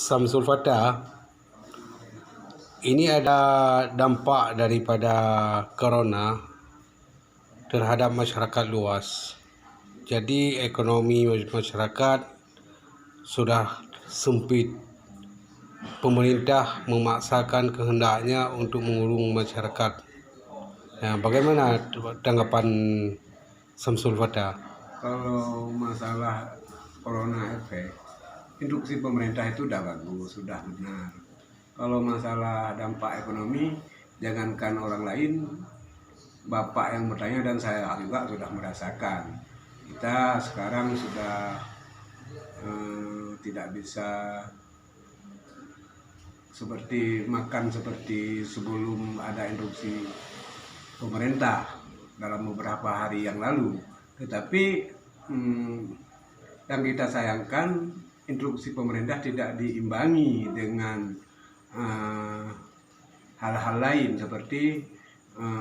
Samsul Fatah, ini ada dampak daripada corona terhadap masyarakat luas. Jadi ekonomi masyarakat sudah sempit. Pemerintah memaksakan kehendaknya untuk mengurung masyarakat. Nah, bagaimana tanggapan Samsul Fatah? Kalau masalah corona efek, instruksi pemerintah itu udah bagus, sudah benar. Kalau masalah dampak ekonomi, jangankan orang lain, Bapak yang bertanya dan saya juga sudah merasakan. Kita sekarang sudah tidak bisa seperti makan seperti sebelum ada instruksi pemerintah dalam beberapa hari yang lalu. Tetapi yang kita sayangkan, instruksi pemerintah tidak diimbangi dengan hal-hal lain seperti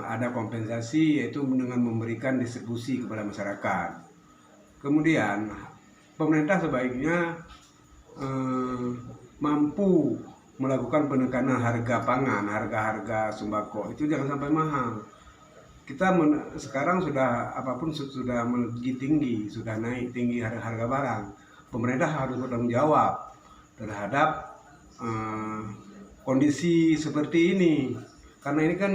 ada kompensasi, yaitu dengan memberikan distribusi kepada masyarakat. Kemudian pemerintah sebaiknya mampu melakukan penekanan harga pangan, harga sembako itu jangan sampai mahal. Kita sekarang sudah apapun sudah melejit tinggi, sudah naik tinggi harga barang. Pemerintah harus bertanggung jawab terhadap kondisi seperti ini, karena ini kan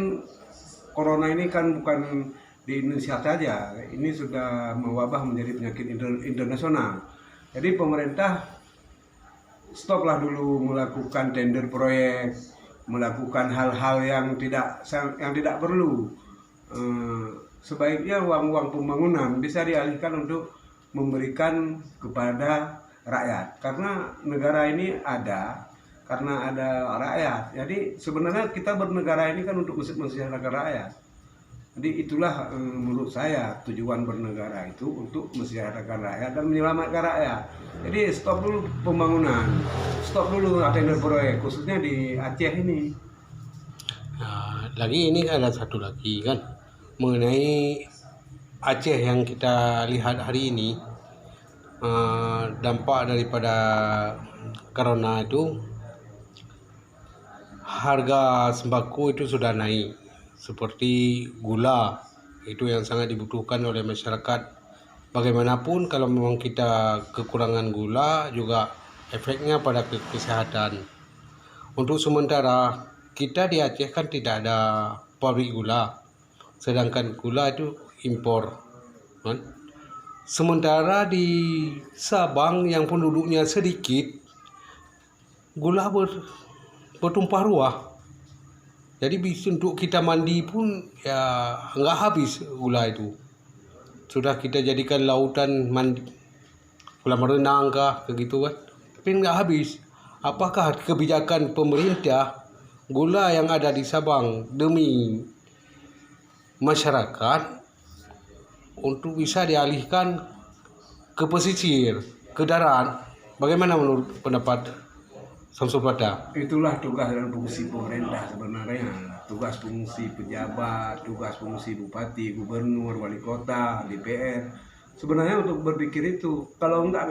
corona ini kan bukan di Indonesia saja, ini sudah mewabah menjadi penyakit internasional. Jadi pemerintah stoplah dulu melakukan tender proyek, melakukan hal-hal yang tidak perlu. Sebaiknya uang pembangunan bisa dialihkan untuk memberikan kepada rakyat, karena negara ini ada karena ada rakyat. Jadi sebenarnya kita bernegara ini kan untuk mensejahterakan rakyat. Jadi itulah menurut saya tujuan bernegara itu, untuk mensejahterakan rakyat dan menyelamatkan rakyat. Jadi stop dulu pembangunan, stop dulu tender proyek, khususnya di Aceh ini. Nah, lagi ini ada satu lagi kan, mengenai Aceh yang kita lihat hari ini, dampak daripada corona itu, harga sembako itu sudah naik, seperti gula itu yang sangat dibutuhkan oleh masyarakat. Bagaimanapun kalau memang kita kekurangan gula, juga efeknya pada kesehatan. Untuk sementara kita di Aceh kan tidak ada pabrik gula, sedangkan gula itu impor kan? Sementara di Sabang yang penduduknya sedikit, gula bertumpah ruah. Jadi untuk kita mandi pun ya nggak habis gula itu. Sudah kita jadikan lautan mandi, kolam renang kah begitu kan, tapi nggak habis. Apakah kebijakan pemerintah gula yang ada di Sabang demi masyarakat untuk bisa dialihkan ke pesisir, ke darat? Bagaimana menurut pendapat Samsul Fatah? Itulah tugas dan fungsi pemerintah sebenarnya, tugas fungsi pejabat, tugas fungsi bupati, gubernur, wali kota, DPR. Sebenarnya untuk berpikir itu, kalau enggak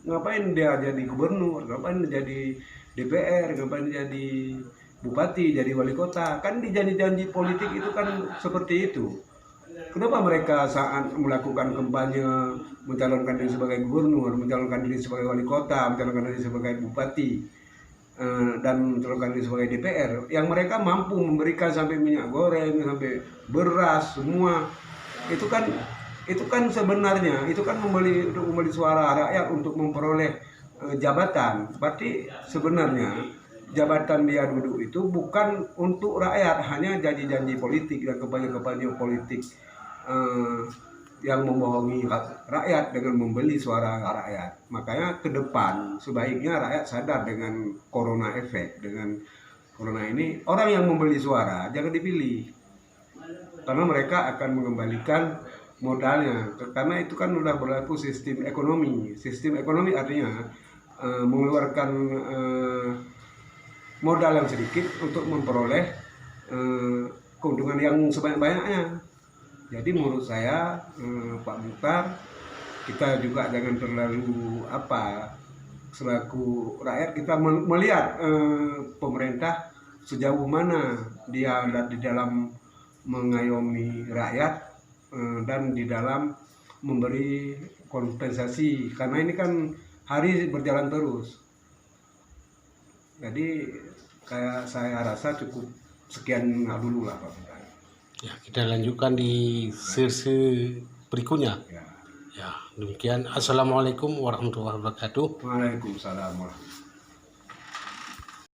ngapain dia jadi gubernur, ngapain jadi DPR, ngapain jadi bupati, jadi wali kota. Kan di janji-janji politik itu kan seperti itu. Kenapa mereka saat melakukan kampanye mencalonkan diri sebagai gubernur, mencalonkan diri sebagai wali kota, mencalonkan diri sebagai bupati, dan mencalonkan diri sebagai DPR, yang mereka mampu memberikan sampai minyak goreng, sampai beras, semua itu kan sebenarnya itu kan membeli suara rakyat untuk memperoleh jabatan. Berarti sebenarnya jabatan dia duduk itu bukan untuk rakyat, hanya janji-janji politik dan kampanye-kampanye politik yang membohongi rakyat dengan membeli suara rakyat. Makanya ke depan sebaiknya rakyat sadar dengan corona efek, dengan corona ini, orang yang membeli suara jangan dipilih, karena mereka akan mengembalikan modalnya, karena itu kan sudah berlaku sistem ekonomi. Sistem ekonomi artinya mengeluarkan modal yang sedikit untuk memperoleh keuntungan yang sebanyak-banyaknya. Jadi menurut saya Pak Mukhtar, kita juga jangan terlalu selaku rakyat kita melihat pemerintah sejauh mana dia ada di dalam mengayomi rakyat dan di dalam memberi kompensasi, karena ini kan hari berjalan terus. Jadi kayak saya rasa cukup sekian dulu lah Pak Bintang. Ya, kita lanjutkan di sesi berikutnya. Ya. Ya, demikian. Assalamualaikum warahmatullahi wabarakatuh. Waalaikumsalam warahmatullahi wabarakatuh.